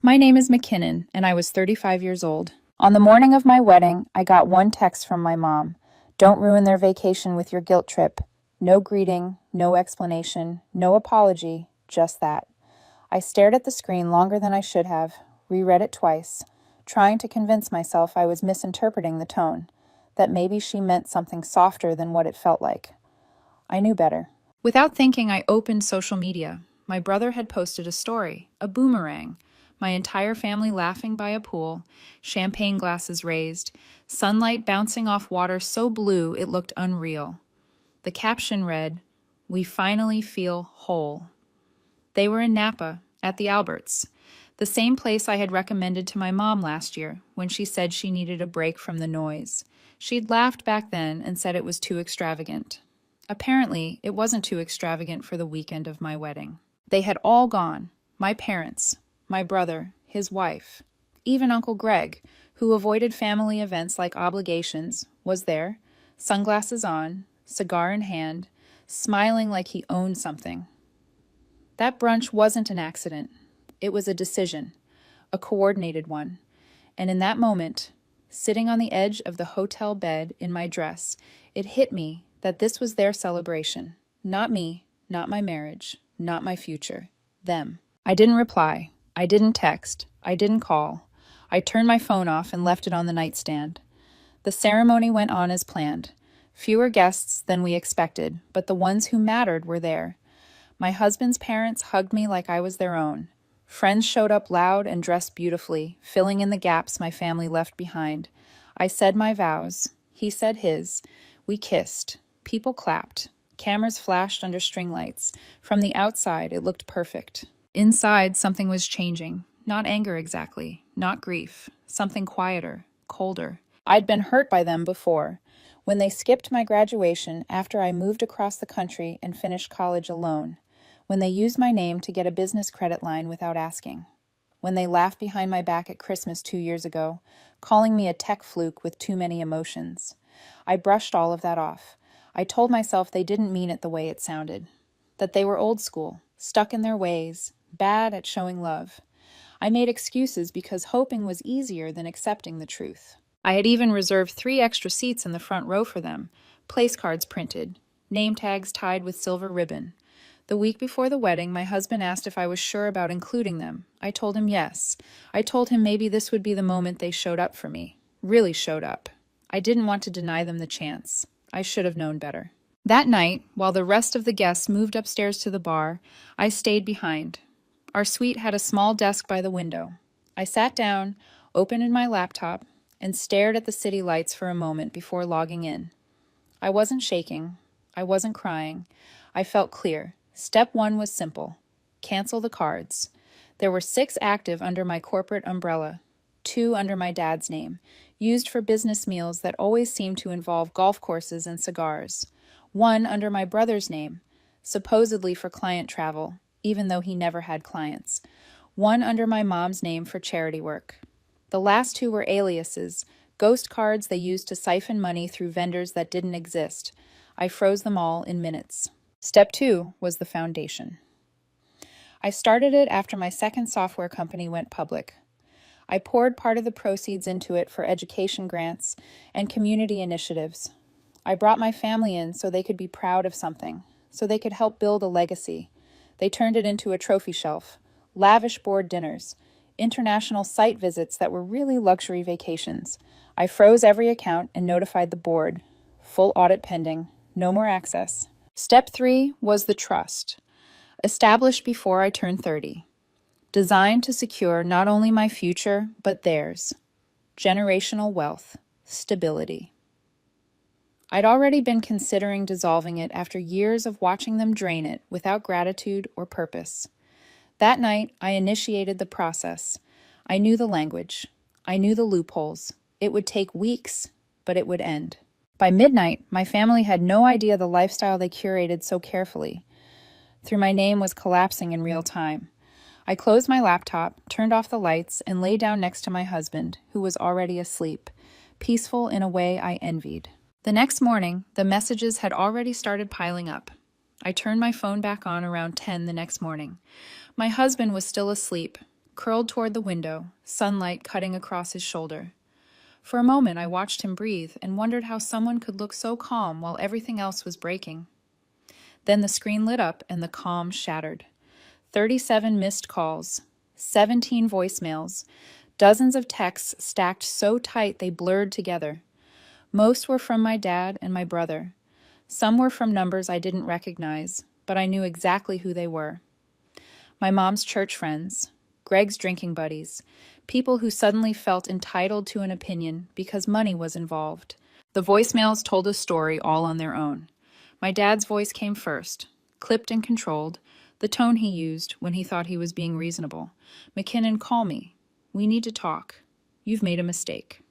My name is McKinnon, and I was 35 years old. On the morning of my wedding, I got one text from my mom. Don't ruin their vacation with your guilt trip. No greeting, no explanation, no apology, just that. I stared at the screen longer than I should have, reread it twice, trying to convince myself I was misinterpreting the tone, that maybe she meant something softer than what it felt like. I knew better. Without thinking, I opened social media. My brother had posted a story, a boomerang, my entire family laughing by a pool, champagne glasses raised, sunlight bouncing off water so blue it looked unreal. The caption read, "We finally feel whole." They were in Napa, at the Alberts, the same place I had recommended to my mom last year when she said she needed a break from the noise. She'd laughed back then and said it was too extravagant. Apparently, it wasn't too extravagant for the weekend of my wedding. They had all gone, my parents, my brother, his wife. Even Uncle Greg, who avoided family events like obligations, was there, sunglasses on, cigar in hand, smiling like he owned something. That brunch wasn't an accident. It was a decision, a coordinated one. And in that moment, sitting on the edge of the hotel bed in my dress, it hit me that this was their celebration. Not me, not my marriage, not my future. Them. I didn't reply. I didn't text. I didn't call. I turned my phone off and left it on the nightstand. The ceremony went on as planned. Fewer guests than we expected, but the ones who mattered were there. My husband's parents hugged me like I was their own. Friends showed up loud and dressed beautifully, filling in the gaps my family left behind. I said my vows. He said his. We kissed. People clapped. Cameras flashed under string lights. From the outside, it looked perfect. Inside, something was changing. Not anger exactly. Not grief. Something quieter, colder. I'd been hurt by them before. When they skipped my graduation after I moved across the country and finished college alone. When they used my name to get a business credit line without asking. When they laughed behind my back at Christmas 2 years ago, calling me a tech fluke with too many emotions. I brushed all of that off. I told myself they didn't mean it the way it sounded. That they were old school, stuck in their ways, bad at showing love. I made excuses because hoping was easier than accepting the truth. I had even reserved 3 extra seats in the front row for them, place cards printed, name tags tied with silver ribbon. The week before the wedding, my husband asked if I was sure about including them. I told him yes. I told him maybe this would be the moment they showed up for me. Really showed up. I didn't want to deny them the chance. I should have known better. That night, while the rest of the guests moved upstairs to the bar, I stayed behind. Our suite had a small desk by the window. I sat down, opened my laptop, and stared at the city lights for a moment before logging in. I wasn't shaking. I wasn't crying. I felt clear. Step 1 was simple. Cancel the cards. There were 6 active under my corporate umbrella, 2 under my dad's name, used for business meals that always seemed to involve golf courses and cigars. 1 under my brother's name, supposedly for client travel, even though he never had clients. 1 under my mom's name for charity work. The last 2 were aliases, ghost cards they used to siphon money through vendors that didn't exist. I froze them all in minutes. Step 2 was the foundation. I started it after my second software company went public. I poured part of the proceeds into it for education grants and community initiatives. I brought my family in so they could be proud of something, so they could help build a legacy. They turned it into a trophy shelf, lavish board dinners, international site visits that were really luxury vacations. I froze every account and notified the board. Full audit pending, no more access. Step 3 was the trust, established before I turned 30, designed to secure not only my future, but theirs. Generational wealth, stability. I'd already been considering dissolving it after years of watching them drain it without gratitude or purpose. That night, I initiated the process. I knew the language. I knew the loopholes. It would take weeks, but it would end. By midnight, my family had no idea the lifestyle they curated so carefully. Through my name was collapsing in real time. I closed my laptop, turned off the lights, and lay down next to my husband, who was already asleep, peaceful in a way I envied. The next morning, the messages had already started piling up. I turned my phone back on around 10 the next morning. My husband was still asleep, curled toward the window, sunlight cutting across his shoulder. For a moment, I watched him breathe and wondered how someone could look so calm while everything else was breaking. Then the screen lit up and the calm shattered. 37 missed calls, 17 voicemails, dozens of texts stacked so tight they blurred together. Most were from my dad and my brother. Some were from numbers I didn't recognize, but I knew exactly who they were. My mom's church friends, Greg's drinking buddies, people who suddenly felt entitled to an opinion because money was involved. The voicemails told a story all on their own. My dad's voice came first, clipped and controlled, the tone he used when he thought he was being reasonable. "McKinnon, call me. We need to talk. You've made a mistake."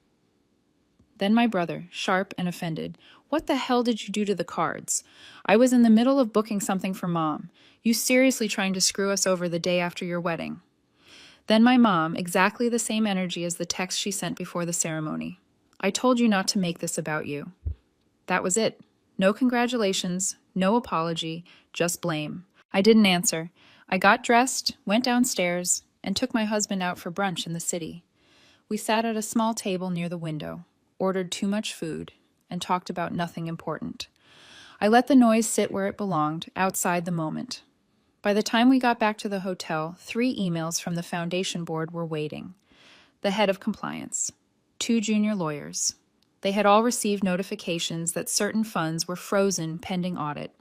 Then my brother, sharp and offended. "What the hell did you do to the cards? I was in the middle of booking something for Mom. You seriously trying to screw us over the day after your wedding?" Then my mom, exactly the same energy as the text she sent before the ceremony. "I told you not to make this about you." That was it. No congratulations, no apology, just blame. I didn't answer. I got dressed, went downstairs, and took my husband out for brunch in the city. We sat at a small table near the window, ordered too much food, and talked about nothing important. I let the noise sit where it belonged, outside the moment. By the time we got back to the hotel, 3 emails from the foundation board were waiting. The head of compliance, 2 junior lawyers. They had all received notifications that certain funds were frozen pending audit.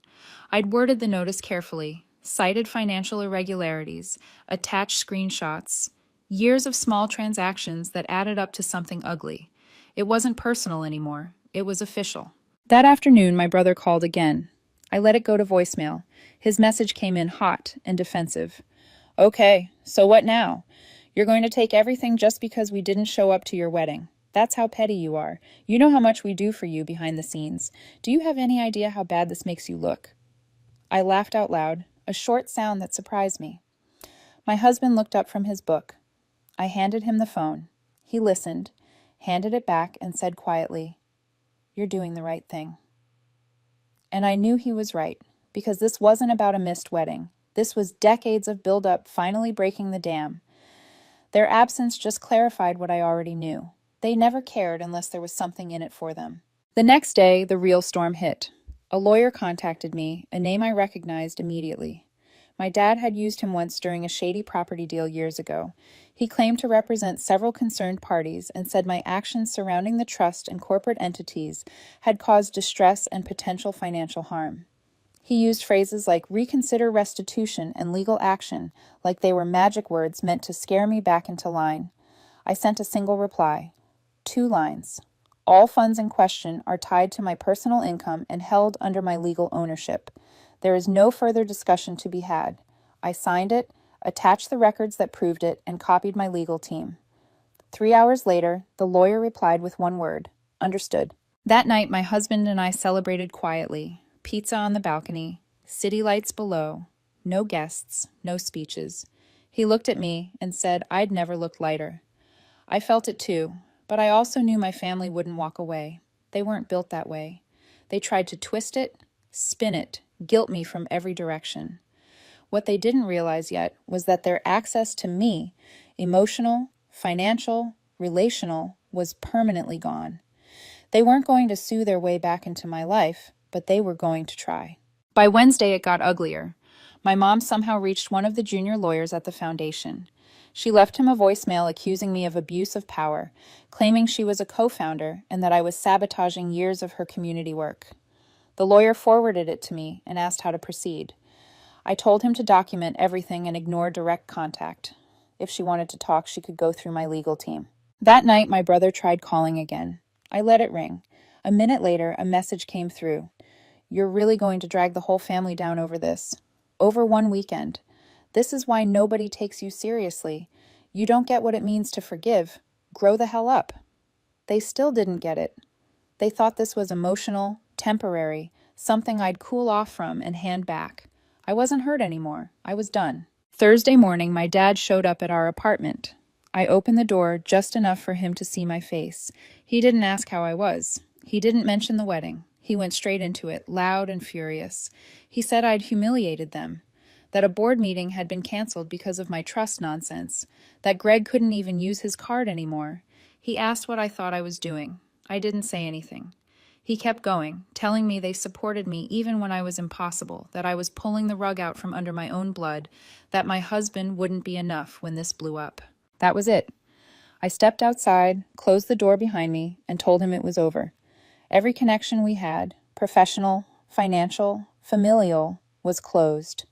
I'd worded the notice carefully, cited financial irregularities, attached screenshots, years of small transactions that added up to something ugly. It wasn't personal anymore. It was official. That afternoon, my brother called again. I let it go to voicemail. His message came in hot and defensive. "Okay, so what now? You're going to take everything just because we didn't show up to your wedding. That's how petty you are. You know how much we do for you behind the scenes. Do you have any idea how bad this makes you look?" I laughed out loud, a short sound that surprised me. My husband looked up from his book. I handed him the phone. He listened, handed it back, and said quietly, "You're doing the right thing." And I knew he was right, because this wasn't about a missed wedding. This was decades of build-up finally breaking the dam. Their absence just clarified what I already knew. They never cared unless there was something in it for them. The next day, the real storm hit. A lawyer contacted me, a name I recognized immediately. My dad had used him once during a shady property deal years ago. He claimed to represent several concerned parties and said my actions surrounding the trust and corporate entities had caused distress and potential financial harm. He used phrases like reconsider restitution and legal action like they were magic words meant to scare me back into line. I sent a single reply. 2 lines. All funds in question are tied to my personal income and held under my legal ownership. There is no further discussion to be had. I signed it, attached the records that proved it, and copied my legal team. 3 hours later, the lawyer replied with one word, "Understood." That night, my husband and I celebrated quietly. Pizza on the balcony, city lights below, no guests, no speeches. He looked at me and said I'd never looked lighter. I felt it too, but I also knew my family wouldn't walk away. They weren't built that way. They tried to twist it, spin it, guilt me from every direction. What they didn't realize yet was that their access to me, emotional, financial, relational, was permanently gone. They weren't going to sue their way back into my life, but they were going to try. By Wednesday, it got uglier. My mom somehow reached one of the junior lawyers at the foundation. She left him a voicemail accusing me of abuse of power, claiming she was a co-founder and that I was sabotaging years of her community work. The lawyer forwarded it to me and asked how to proceed. I told him to document everything and ignore direct contact. If she wanted to talk, she could go through my legal team. That night, my brother tried calling again. I let it ring. A minute later, a message came through. "You're really going to drag the whole family down over this. Over one weekend. This is why nobody takes you seriously. You don't get what it means to forgive. Grow the hell up." They still didn't get it. They thought this was emotional, temporary, something I'd cool off from and hand back. I wasn't hurt anymore. I was done. Thursday morning, my dad showed up at our apartment. I opened the door just enough for him to see my face. He didn't ask how I was. He didn't mention the wedding. He went straight into it, loud and furious. He said I'd humiliated them. that a board meeting had been canceled because of my trust nonsense, that Greg couldn't even use his card anymore. He asked what I thought I was doing. I didn't say anything. He kept going, telling me they supported me even when I was impossible, that I was pulling the rug out from under my own blood, that my husband wouldn't be enough when this blew up. That was it. I stepped outside, closed the door behind me, and told him it was over. Every connection we had, professional, financial, familial, was closed.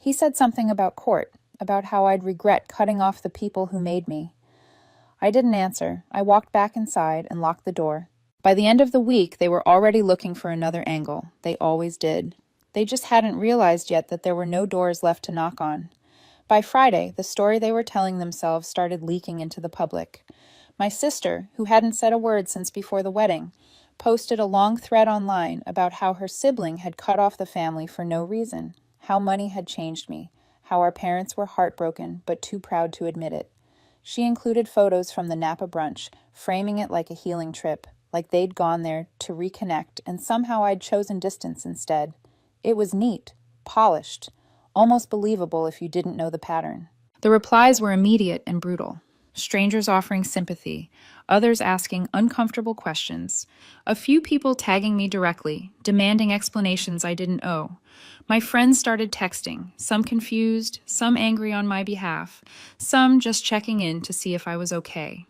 He said something about court, about how I'd regret cutting off the people who made me. I didn't answer. I walked back inside and locked the door. By the end of the week, they were already looking for another angle. They always did. They just hadn't realized yet that there were no doors left to knock on. By Friday, the story they were telling themselves started leaking into the public. My sister, who hadn't said a word since before the wedding, posted a long thread online about how her sibling had cut off the family for no reason, how money had changed me, how our parents were heartbroken but too proud to admit it. She included photos from the Napa brunch, framing it like a healing trip, like they'd gone there to reconnect, and somehow I'd chosen distance instead. It was neat, polished, almost believable if you didn't know the pattern. The replies were immediate and brutal. Strangers offering sympathy, others asking uncomfortable questions, a few people tagging me directly, demanding explanations I didn't owe. My friends started texting, some confused, some angry on my behalf, some just checking in to see if I was okay.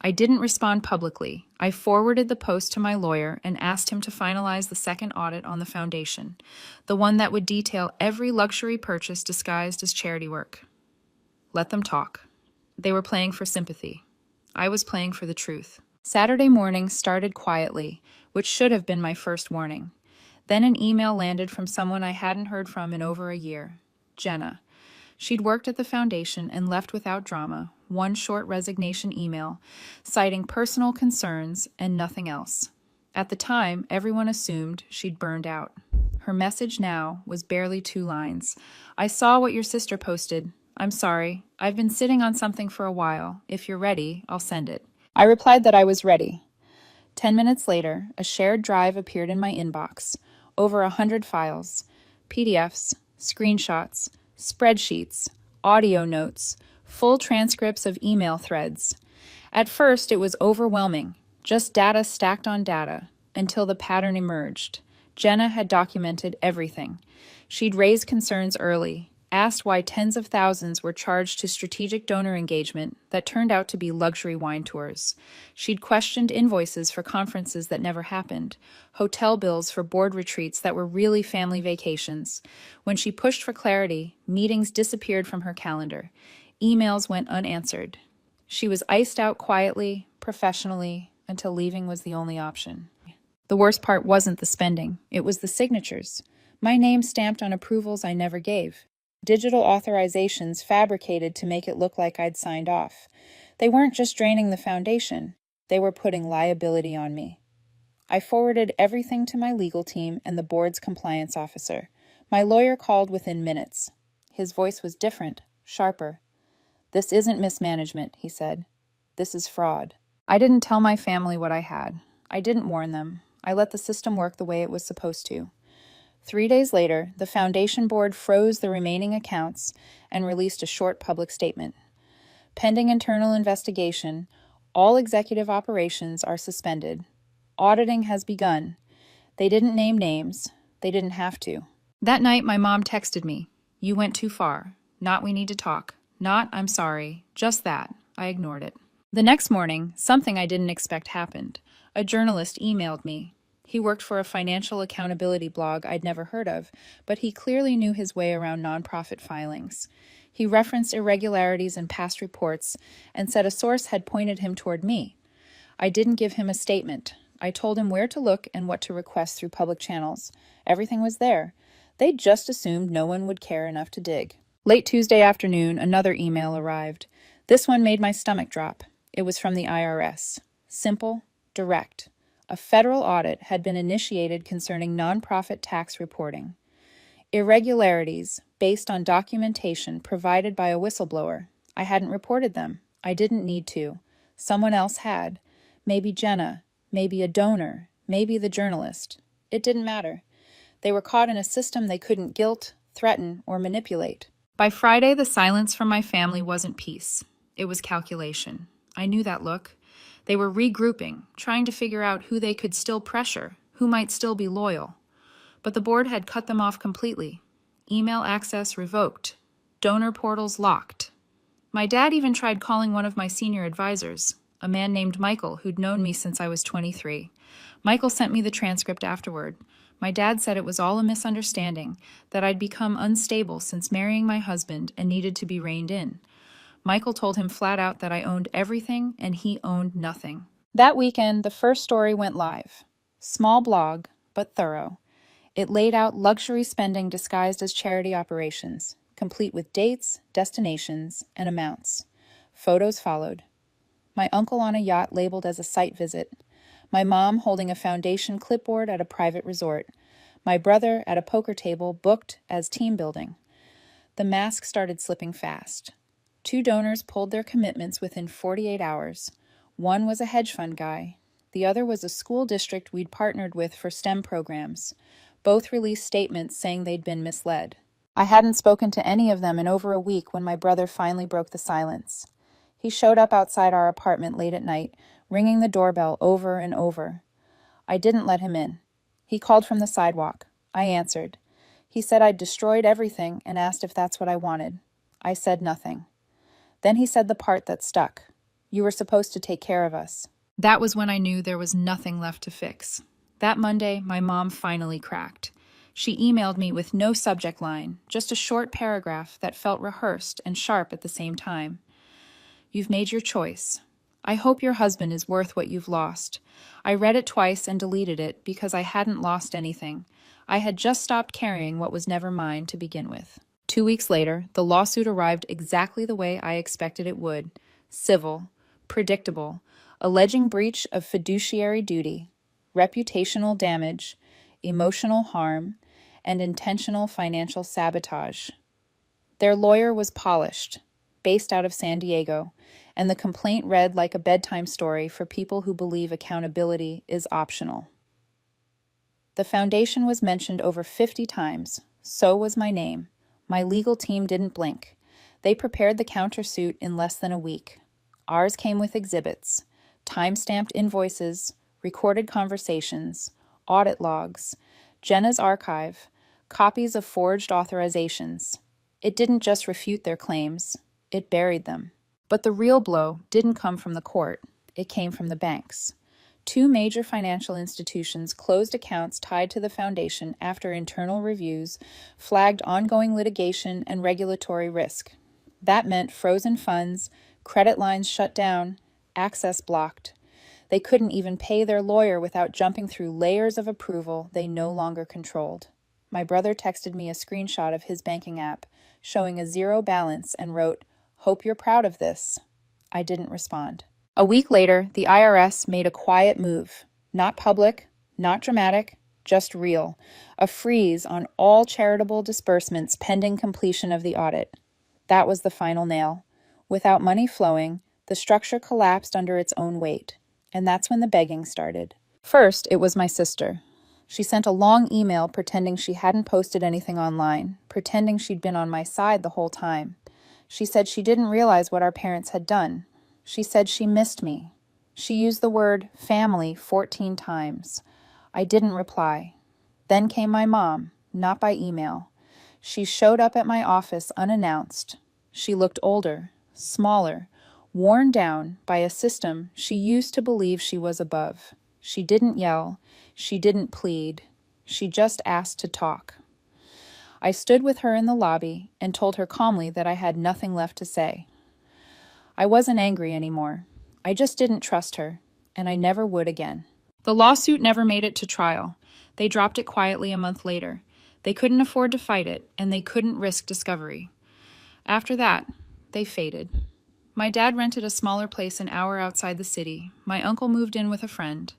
I didn't respond publicly. I forwarded the post to my lawyer and asked him to finalize the second audit on the foundation, the one that would detail every luxury purchase disguised as charity work. Let them talk. They were playing for sympathy. I was playing for the truth. Saturday morning started quietly, which should have been my first warning. Then an email landed from someone I hadn't heard from in over a year, Jenna. She'd worked at the foundation and left without drama, one short resignation email, citing personal concerns and nothing else. At the time, everyone assumed she'd burned out. Her message now was barely 2 lines. I saw what your sister posted. I'm sorry. I've been sitting on something for a while. If you're ready, I'll send it. I replied that I was ready. 10 minutes later, a shared drive appeared in my inbox. Over 100 files. PDFs, screenshots, spreadsheets, audio notes, full transcripts of email threads. At first, it was overwhelming, just data stacked on data, until the pattern emerged. Jenna had documented everything. She'd raised concerns early, asked why tens of thousands were charged to strategic donor engagement that turned out to be luxury wine tours. She'd questioned invoices for conferences that never happened, hotel bills for board retreats that were really family vacations. When she pushed for clarity, meetings disappeared from her calendar. Emails went unanswered. She was iced out quietly, professionally, until leaving was the only option. The worst part wasn't the spending, it was the signatures. My name stamped on approvals I never gave. Digital authorizations fabricated to make it look like I'd signed off. They weren't just draining the foundation, they were putting liability on me. I forwarded everything to my legal team and the board's compliance officer. My lawyer called within minutes. His voice was different, sharper. This isn't mismanagement, he said. This is fraud. I didn't tell my family what I had. I didn't warn them. I let the system work the way it was supposed to. 3 days later, the foundation board froze the remaining accounts and released a short public statement. Pending internal investigation, all executive operations are suspended. Auditing has begun. They didn't name names. They didn't have to. That night, my mom texted me. You went too far. Not we need to talk. Not I'm sorry. Just that. I ignored it. The next morning, something I didn't expect happened. A journalist emailed me. He worked for a financial accountability blog I'd never heard of, but he clearly knew his way around nonprofit filings. He referenced irregularities in past reports and said a source had pointed him toward me. I didn't give him a statement. I told him where to look and what to request through public channels. Everything was there. They'd just assumed no one would care enough to dig. Late Tuesday afternoon, another email arrived. This one made my stomach drop. It was from the IRS. Simple, direct. A federal audit had been initiated concerning nonprofit tax reporting. Irregularities based on documentation provided by a whistleblower. I hadn't reported them. I didn't need to. Someone else had. Maybe Jenna, maybe a donor, maybe the journalist. It didn't matter. They were caught in a system they couldn't guilt, threaten, or manipulate. By Friday, the silence from my family wasn't peace. It was calculation. I knew that look. They were regrouping, trying to figure out who they could still pressure, who might still be loyal. But the board had cut them off completely. Email access revoked. Donor portals locked. My dad even tried calling one of my senior advisors, a man named Michael who'd known me since I was 23. Michael sent me the transcript afterward. My dad said it was all a misunderstanding, that I'd become unstable since marrying my husband and needed to be reined in. Michael told him flat out that I owned everything and he owned nothing. That weekend, the first story went live. Small blog, but thorough. It laid out luxury spending disguised as charity operations, complete with dates, destinations, and amounts. Photos followed. My uncle on a yacht labeled as a site visit. My mom holding a foundation clipboard at a private resort. My brother at a poker table booked as team building. The mask started slipping fast. 2 donors pulled their commitments within 48 hours. One was a hedge fund guy. The other was a school district we'd partnered with for STEM programs. Both released statements saying they'd been misled. I hadn't spoken to any of them in over a week when my brother finally broke the silence. He showed up outside our apartment late at night, ringing the doorbell over and over. I didn't let him in. He called from the sidewalk. I answered. He said I'd destroyed everything and asked if that's what I wanted. I said nothing. Then he said the part that stuck. You were supposed to take care of us. That was when I knew there was nothing left to fix. That Monday, my mom finally cracked. She emailed me with no subject line, just a short paragraph that felt rehearsed and sharp at the same time. You've made your choice. I hope your husband is worth what you've lost. I read it twice and deleted it because I hadn't lost anything. I had just stopped carrying what was never mine to begin with. 2 weeks later, the lawsuit arrived exactly the way I expected it would. Civil, predictable, alleging breach of fiduciary duty, reputational damage, emotional harm, and intentional financial sabotage. Their lawyer was polished, based out of San Diego, and the complaint read like a bedtime story for people who believe accountability is optional. The foundation was mentioned over 50 times. So was my name. My legal team didn't blink. They prepared the countersuit in less than a week. Ours came with exhibits, time-stamped invoices, recorded conversations, audit logs, Jenna's archive, copies of forged authorizations. It didn't just refute their claims, it buried them. But the real blow didn't come from the court, it came from the banks. 2 major financial institutions closed accounts tied to the foundation after internal reviews flagged ongoing litigation and regulatory risk. That meant frozen funds, credit lines shut down, access blocked. They couldn't even pay their lawyer without jumping through layers of approval they no longer controlled. My brother texted me a screenshot of his banking app, showing a zero balance, and wrote, "Hope you're proud of this." I didn't respond. A week later, the IRS made a quiet move. Not public, not dramatic, just real. A freeze on all charitable disbursements pending completion of the audit. That was the final nail. Without money flowing, the structure collapsed under its own weight. And that's when the begging started. First, it was my sister. She sent a long email pretending she hadn't posted anything online, pretending she'd been on my side the whole time. She said she didn't realize what our parents had done. She said she missed me. She used the word family 14 times. I didn't reply. Then came my mom, not by email. She showed up at my office unannounced. She looked older, smaller, worn down by a system she used to believe she was above. She didn't yell. She didn't plead. She just asked to talk. I stood with her in the lobby and told her calmly that I had nothing left to say. I wasn't angry anymore. I just didn't trust her, and I never would again. The lawsuit never made it to trial. They dropped it quietly a month later. They couldn't afford to fight it, and they couldn't risk discovery. After that, they faded. My dad rented a smaller place an hour outside the city. My uncle moved in with a friend.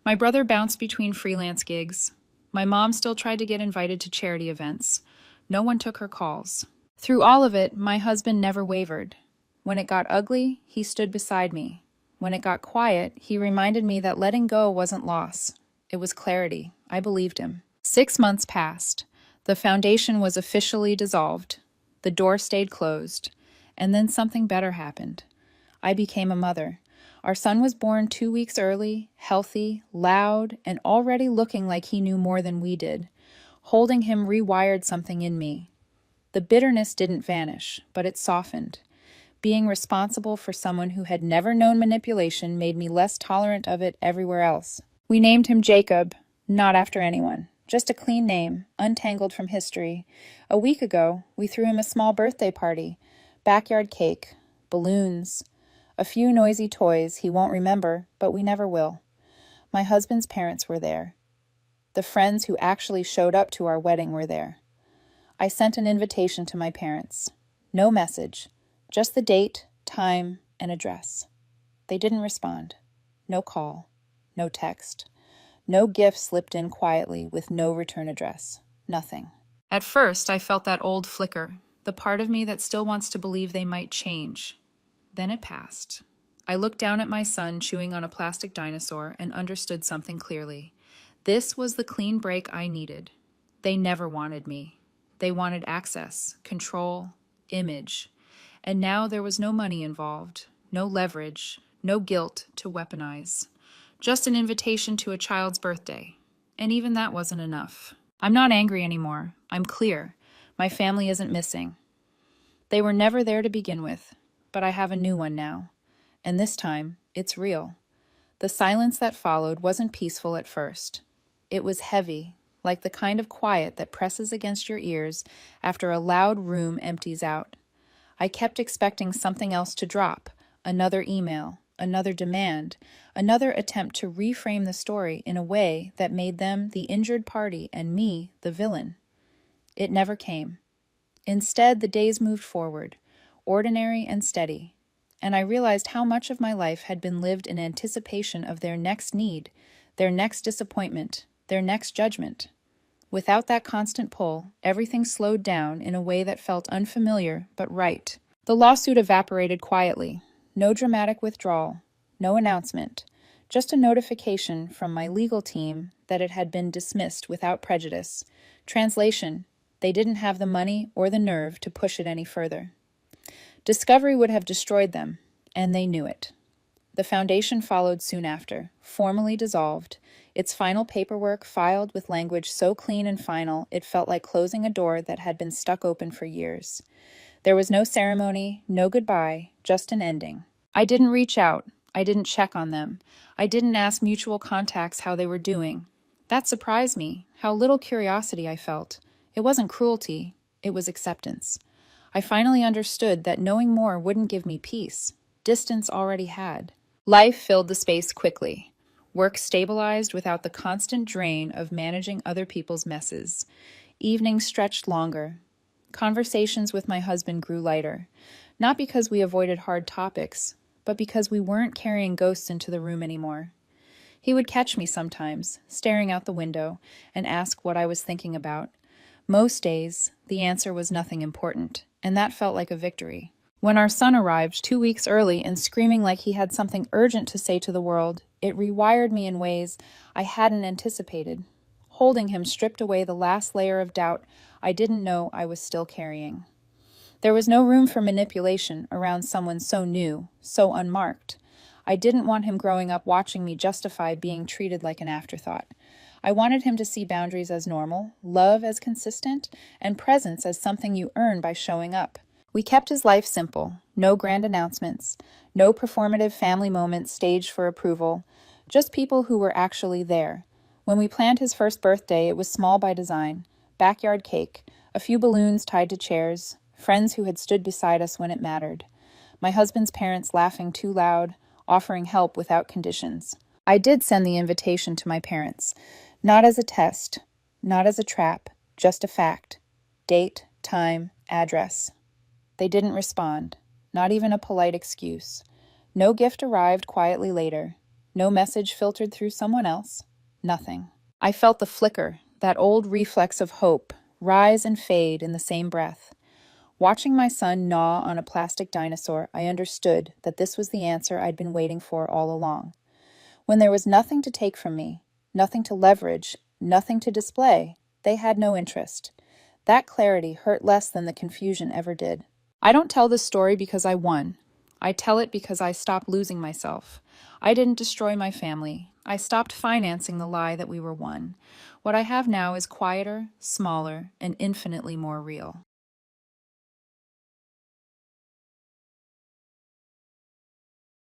My brother bounced between freelance gigs. My mom still tried to get invited to charity events. No one took her calls. Through all of it, my husband never wavered. When it got ugly, he stood beside me. When it got quiet, he reminded me that letting go wasn't loss. It was clarity. I believed him. 6 months passed. The foundation was officially dissolved. The door stayed closed. And then something better happened. I became a mother. Our son was born 2 weeks early, healthy, loud, and already looking like he knew more than we did. Holding him rewired something in me. The bitterness didn't vanish, but it softened. Being responsible for someone who had never known manipulation made me less tolerant of it everywhere else. We named him Jacob, not after anyone. Just a clean name, untangled from history. A week ago, we threw him a small birthday party. Backyard cake, balloons, a few noisy toys he won't remember, but we never will. My husband's parents were there. The friends who actually showed up to our wedding were there. I sent an invitation to my parents. No message, just the date, time, and address. They didn't respond. No call, no text. No gift slipped in quietly with no return address. Nothing. At first, I felt that old flicker, the part of me that still wants to believe they might change. Then it passed. I looked down at my son chewing on a plastic dinosaur and understood something clearly. This was the clean break I needed. They never wanted me. They wanted access, control, image. And now there was no money involved, no leverage, no guilt to weaponize. Just an invitation to a child's birthday. And even that wasn't enough. I'm not angry anymore. I'm clear. My family isn't missing. They were never there to begin with, but I have a new one now. And this time, it's real. The silence that followed wasn't peaceful at first. It was heavy, like the kind of quiet that presses against your ears after a loud room empties out. I kept expecting something else to drop, another email, another demand, another attempt to reframe the story in a way that made them the injured party and me the villain. It never came. Instead, the days moved forward, ordinary and steady, and I realized how much of my life had been lived in anticipation of their next need, their next disappointment, their next judgment. Without that constant pull, everything slowed down in a way that felt unfamiliar but right. The lawsuit evaporated quietly. No dramatic withdrawal, no announcement, just a notification from my legal team that it had been dismissed without prejudice. Translation: they didn't have the money or the nerve to push it any further. Discovery would have destroyed them, and they knew it. The foundation followed soon after, formally dissolved, its final paperwork filed with language so clean and final it felt like closing a door that had been stuck open for years. There was no ceremony, no goodbye, just an ending. I didn't reach out. I didn't check on them. I didn't ask mutual contacts how they were doing. That surprised me, how little curiosity I felt. It wasn't cruelty, it was acceptance. I finally understood that knowing more wouldn't give me peace. Distance already had. Life filled the space quickly. Work stabilized without the constant drain of managing other people's messes. Evenings stretched longer. Conversations with my husband grew lighter, not because we avoided hard topics, but because we weren't carrying ghosts into the room anymore. He would catch me sometimes, staring out the window, and ask what I was thinking about. Most days, the answer was nothing important, and that felt like a victory. When our son arrived 2 weeks early and screaming like he had something urgent to say to the world, it rewired me in ways I hadn't anticipated. Holding him stripped away the last layer of doubt I didn't know I was still carrying. There was no room for manipulation around someone so new, so unmarked. I didn't want him growing up watching me justify being treated like an afterthought. I wanted him to see boundaries as normal, love as consistent, and presence as something you earn by showing up. We kept his life simple, no grand announcements, no performative family moments staged for approval, just people who were actually there. When we planned his first birthday, it was small by design. Backyard cake, a few balloons tied to chairs, friends who had stood beside us when it mattered. My husband's parents laughing too loud, offering help without conditions. I did send the invitation to my parents, not as a test, not as a trap, just a fact. Date, time, address. They didn't respond, not even a polite excuse. No gift arrived quietly later. No message filtered through someone else. Nothing. I felt the flicker, that old reflex of hope, rise and fade in the same breath. Watching my son gnaw on a plastic dinosaur, I understood that this was the answer I'd been waiting for all along. When there was nothing to take from me, nothing to leverage, nothing to display, they had no interest. That clarity hurt less than the confusion ever did. I don't tell this story because I won. I tell it because I stopped losing myself. I didn't destroy my family. I stopped financing the lie that we were one. What I have now is quieter, smaller, and infinitely more real.